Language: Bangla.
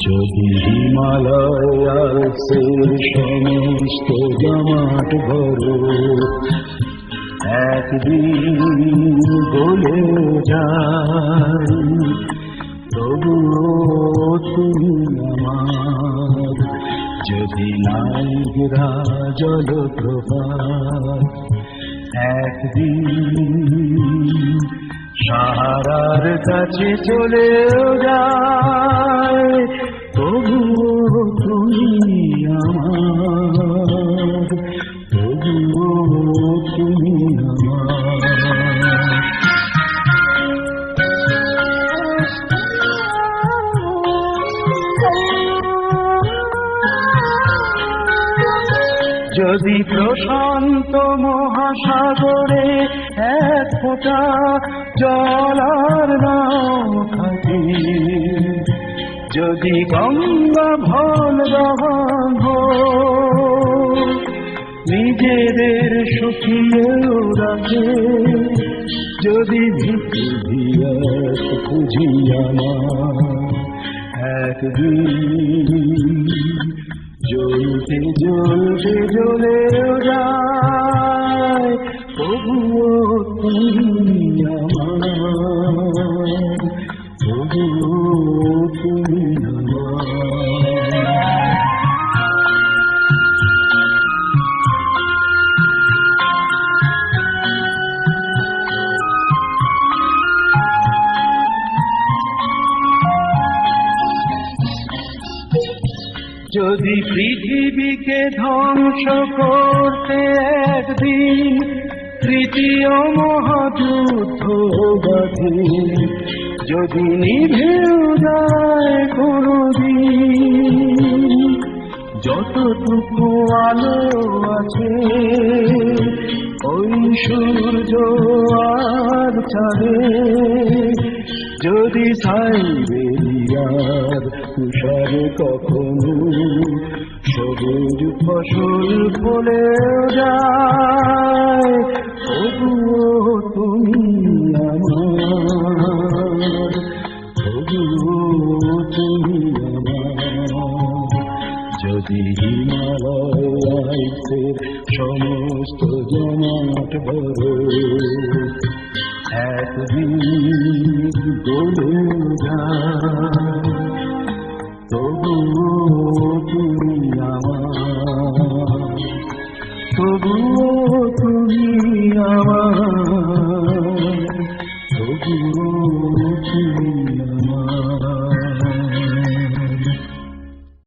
যদি হিমালয় আলসের সমস্ত জমাট ভরো একদিন গলে যায়, তবুও তুমি আমার। যদি নাইগরা জলপ্রপাত একদিন সাহারার কাছে চলে যায়, তবুও তুমি আমার, তবুও তুমি আমার। যদি প্রশান্ত মহাসাগরে এক ফোঁটা জলার নাও থাকে, যদি গঙ্গা ভল দহন নিজেদের শুকিয়েও রাখে, যদি পৃথিবী এক খুঁজি আমার একদিন জ্বলতে জ্বলতে জ্বলে যায়, তবুও তুমি আমার, তবুও তুমি আমার। যদি পৃথিবীকে ধ্বংস করতে একদিন তৃতীয় মহাযুদ্ধ বাধে, যদি নিভেও যায় কোনদিন যতটুকু আলো আছে ওই সূর্য আর চাঁদে, যদি সাইবেরিয়ার তুষারে কখনো সবুজ ফসল ফলে যায়, তবুও তুমি আমার, তবুও তুমি আমার। যদি হিমালয় সমস্ত জমাট ভরো একদিন গলে যায়, তবুও তুমি আমার, তবুও